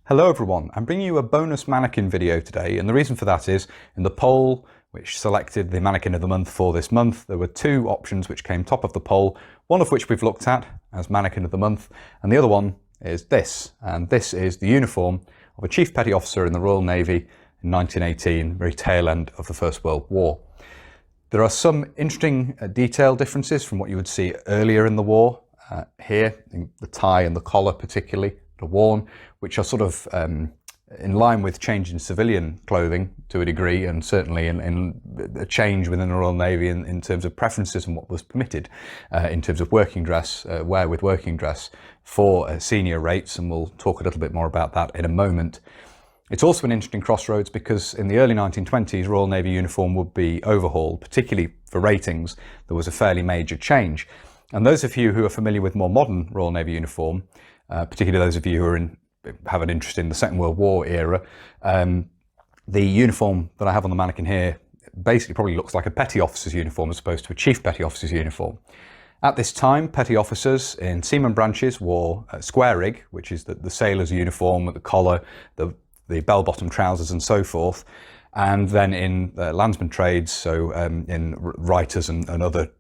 Hello everyone, I'm bringing you a bonus mannequin video today, and the reason for that is in the poll which selected the mannequin of the month for this month, there were two options which came top of the poll, one of which we've looked at as mannequin of the month, and the other one is this, and this is the uniform of a Chief Petty Officer in the Royal Navy in 1918, very tail end of the First World War. There are some interesting detail differences from what you would see earlier in the war, here, in the tie and the collar particularly, are worn, which are sort of in line with change in civilian clothing to a degree, and certainly in a change within the Royal Navy in terms of preferences and what was permitted in terms of working dress, wear with working dress for senior rates, and we'll talk a little bit more about that in a moment. It's also an interesting crossroads because in the early 1920s, Royal Navy uniform would be overhauled, particularly for ratings. There was a fairly major change. And those of you who are familiar with more modern Royal Navy uniform, particularly those of you who have an interest in the Second World War era, the uniform that I have on the mannequin here basically probably looks like a petty officer's uniform as opposed to a chief petty officer's uniform. At this time, petty officers in seaman branches wore square rig, which is the sailor's uniform with the collar, the bell-bottom trousers and so forth. And then in landsman trades, so in writers and other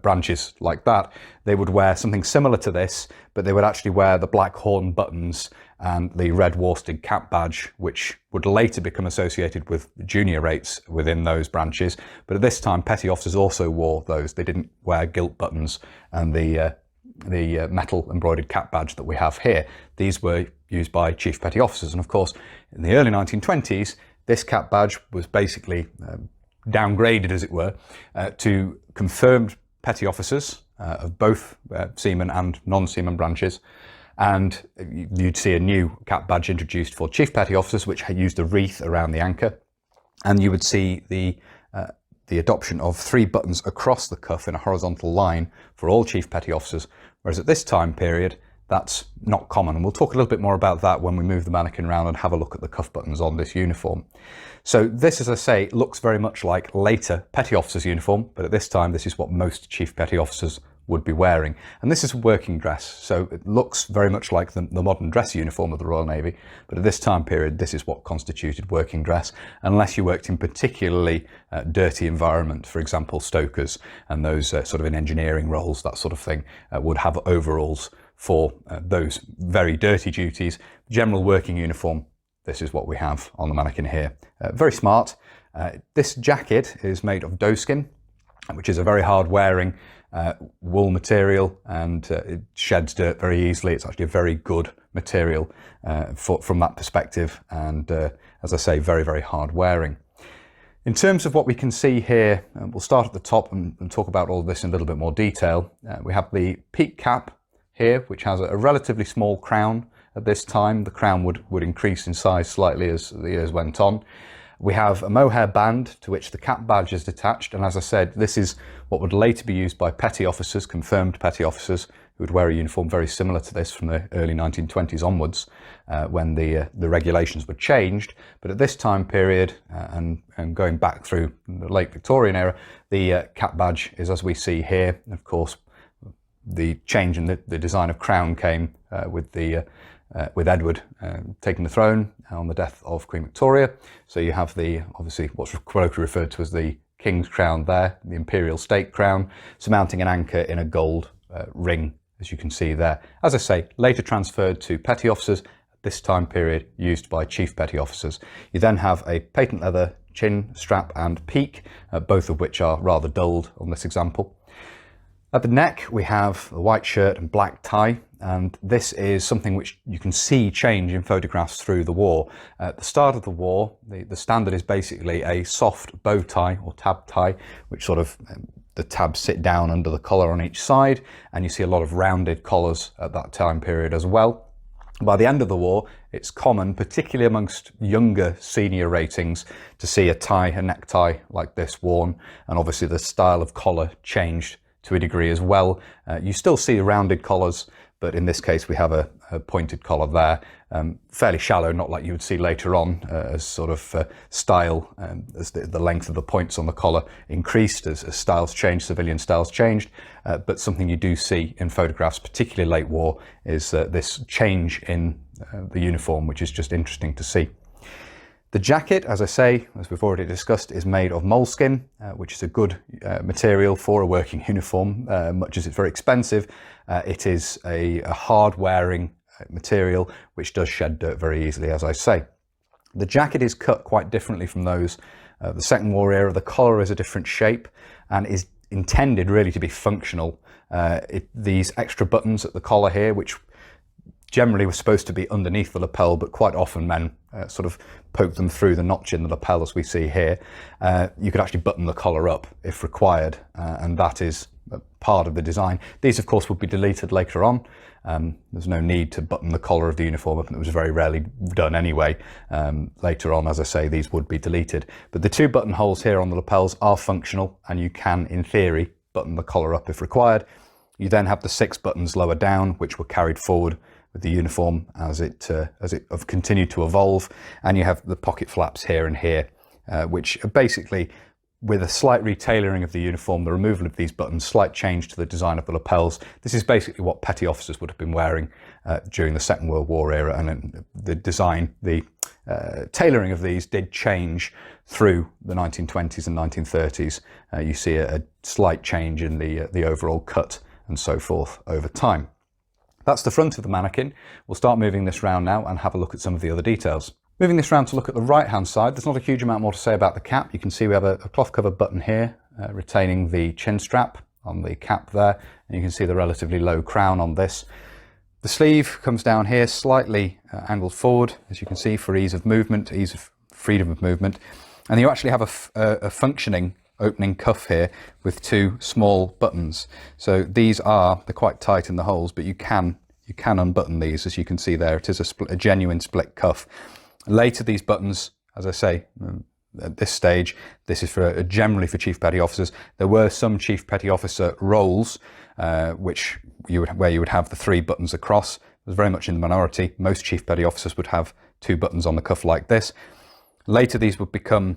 branches like that, they would wear something similar to this, but they would actually wear the black horn buttons and the red worsted cap badge, which would later become associated with junior rates within those branches. But at this time, petty officers also wore those. They didn't wear gilt buttons and the metal embroidered cap badge that we have here. These were used by chief petty officers. And of course, in the early 1920s, this cap badge was basically downgraded, as it were, to confirmed petty officers of both seamen and non-seaman branches. And you'd see a new cap badge introduced for chief petty officers, which had used a wreath around the anchor. And you would see the adoption of 3 buttons across the cuff in a horizontal line for all chief petty officers, whereas at this time period, that's not common. And we'll talk a little bit more about that when we move the mannequin around and have a look at the cuff buttons on this uniform. So this, as I say, looks very much like later petty officers' uniform, but at this time, this is what most chief petty officers would be wearing. And this is working dress, so it looks very much like the modern dress uniform of the Royal Navy, but at this time period, this is what constituted working dress, unless you worked in particularly dirty environment. For example, stokers and those sort of in engineering roles, that sort of thing, would have overalls for those very dirty duties. General working uniform, this is what we have on the mannequin here. Very smart. This jacket is made of doeskin, which is a very hard wearing wool material, and it sheds dirt very easily. It's actually a very good material from that perspective, and as I say, very, very hard wearing. In terms of what we can see here, we'll start at the top and talk about all of this in a little bit more detail. We have the peak cap here, which has a relatively small crown at this time. The crown would increase in size slightly as the years went on. We have a mohair band to which the cap badge is attached, and as I said, this is what would later be used by petty officers, confirmed petty officers, who would wear a uniform very similar to this from the early 1920s onwards, when the regulations were changed. But at this time period, and going back through the late Victorian era, the cap badge is as we see here. Of course, the change in the design of crown came with Edward taking the throne on the death of Queen Victoria. So you have obviously what's colloquially referred to as the King's crown there, the imperial state crown, surmounting an anchor in a gold ring, as you can see there. As I say, later transferred to petty officers, at this time period used by chief petty officers. You then have a patent leather chin strap and peak, both of which are rather dulled on this example. At the neck, we have a white shirt and black tie, and this is something which you can see change in photographs through the war. At the start of the war, the standard is basically a soft bow tie or tab tie, which sort of the tabs sit down under the collar on each side, and you see a lot of rounded collars at that time period as well. By the end of the war, it's common, particularly amongst younger senior ratings, to see a necktie like this worn, and obviously the style of collar changed to a degree as well. You still see rounded collars, but in this case we have a pointed collar there, fairly shallow, not like you would see later on as sort of style, as the length of the points on the collar increased as styles changed, civilian styles changed, but something you do see in photographs, particularly late war, is this change in the uniform, which is just interesting to see. The jacket, as I say, as we've already discussed, is made of moleskin, which is a good material for a working uniform. Much as it's very expensive, it is a hard-wearing material which does shed dirt very easily, as I say. The jacket is cut quite differently from those of the Second War era. The collar is a different shape and is intended really to be functional. These extra buttons at the collar here, which generally were supposed to be underneath the lapel, but quite often men sort of poke them through the notch in the lapel, as we see here. You could actually button the collar up if required, and that is part of the design. These, of course, would be deleted later on. There's no need to button the collar of the uniform up, and it was very rarely done anyway. Later on, as I say, these would be deleted. But the two buttonholes here on the lapels are functional, and you can, in theory, button the collar up if required. You then have the 6 buttons lower down, which were carried forward with the uniform as it have continued to evolve, and you have the pocket flaps here and here, which are basically, with a slight retailoring of the uniform, the removal of these buttons, slight change to the design of the lapels. This is basically what petty officers would have been wearing during the Second World War era, and the design, the tailoring of these did change through the 1920s and 1930s. You see a slight change in the overall cut and so forth over time. That's the front of the mannequin. We'll start moving this round now and have a look at some of the other details. Moving this round to look at the right hand side, there's not a huge amount more to say about the cap. You can see we have a cloth covered button here retaining the chin strap on the cap there, and you can see the relatively low crown on this. The sleeve comes down here slightly angled forward, as you can see, for ease of movement, ease of freedom of movement, and you actually have a functioning opening cuff here with 2 small buttons. So they're quite tight in the holes, but you can unbutton these, as you can see there. It is a genuine split cuff. Later, these buttons, as I say, at this stage, this is generally for Chief Petty Officers. There were some Chief Petty Officer roles where you would have the 3 buttons across. It was very much in the minority. Most Chief Petty Officers would have 2 buttons on the cuff like this. Later, these would become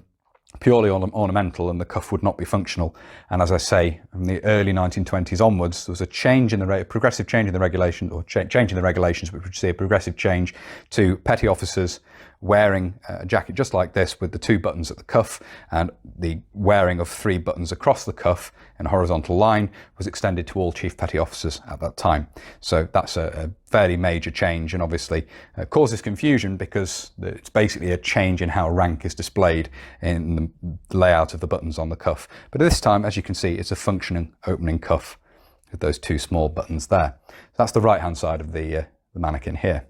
purely ornamental, and the cuff would not be functional. And as I say, from the early 1920s onwards, there was a progressive change in the regulation, or change in the regulations, which would see a progressive change to petty officers wearing a jacket just like this with the 2 buttons at the cuff, and the wearing of 3 buttons across the cuff in a horizontal line was extended to all Chief Petty Officers at that time. So that's a fairly major change, and obviously causes confusion because it's basically a change in how rank is displayed in the layout of the buttons on the cuff. But this time, as you can see, it's a functioning opening cuff with those 2 small buttons there. So that's the right hand side of the mannequin here.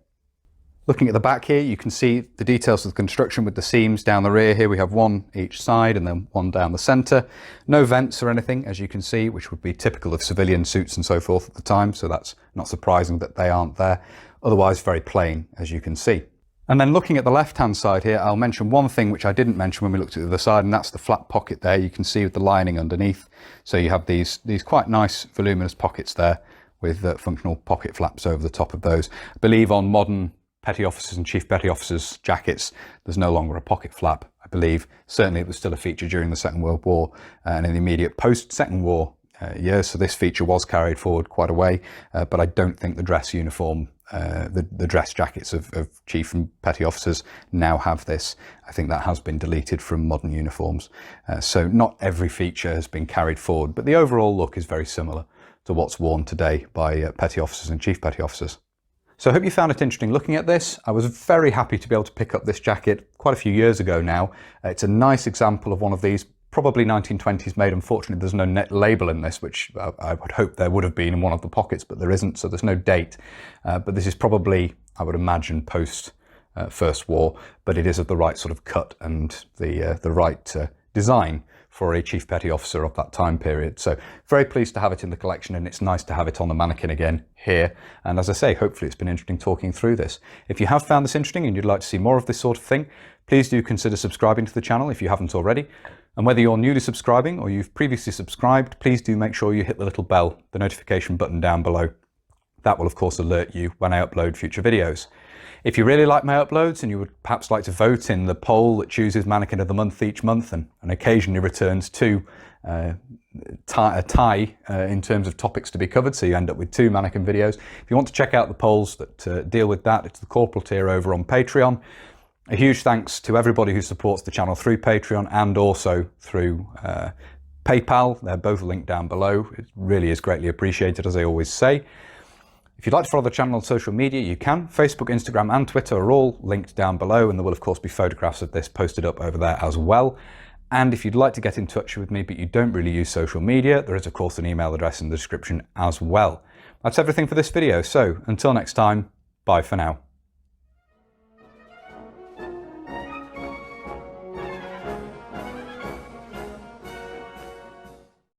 Looking at the back here, you can see the details of the construction with the seams down the rear here. We have 1 each side and then 1 down the centre. No vents or anything, as you can see, which would be typical of civilian suits and so forth at the time, so that's not surprising that they aren't there. Otherwise, very plain, as you can see. And then looking at the left-hand side here, I'll mention one thing which I didn't mention when we looked at the other side, and that's the flat pocket there. You can see with the lining underneath. So you have these quite nice voluminous pockets there with functional pocket flaps over the top of those. I believe on modern Petty Officers and Chief Petty Officers jackets, there's no longer a pocket flap, I believe. Certainly it was still a feature during the Second World War and in the immediate post-Second War years, so this feature was carried forward quite a way, but I don't think the dress uniform, the dress jackets of Chief and Petty Officers now have this. I think that has been deleted from modern uniforms. So not every feature has been carried forward, but the overall look is very similar to what's worn today by Petty Officers and Chief Petty Officers. So I hope you found it interesting looking at this. I was very happy to be able to pick up this jacket quite a few years ago now. It's a nice example of one of these, probably 1920s made. Unfortunately, there's no net label in this, which I would hope there would have been in one of the pockets, but there isn't, so there's no date. But this is probably, I would imagine, post First War, but it is of the right sort of cut and the right design for a Chief Petty Officer of that time period. So very pleased to have it in the collection, and it's nice to have it on the mannequin again here. And as I say, hopefully it's been interesting talking through this. If you have found this interesting and you'd like to see more of this sort of thing, please do consider subscribing to the channel if you haven't already. And whether you're newly subscribing or you've previously subscribed, please do make sure you hit the little bell, the notification button down below. that will of course alert you when I upload future videos. If you really like my uploads and you would perhaps like to vote in the poll that chooses Mannequin of the Month each month and occasionally returns to a tie in terms of topics to be covered, so you end up with 2 Mannequin videos. If you want to check out the polls that deal with that, it's the corporal tier over on Patreon. A huge thanks to everybody who supports the channel through Patreon and also through PayPal. They're both linked down below. It really is greatly appreciated, as I always say. If you'd like to follow the channel on social media, you can. Facebook, Instagram and Twitter are all linked down below, and there will of course be photographs of this posted up over there as well. And if you'd like to get in touch with me but you don't really use social media, there is of course an email address in the description as well. That's everything for this video, so until next time, bye for now.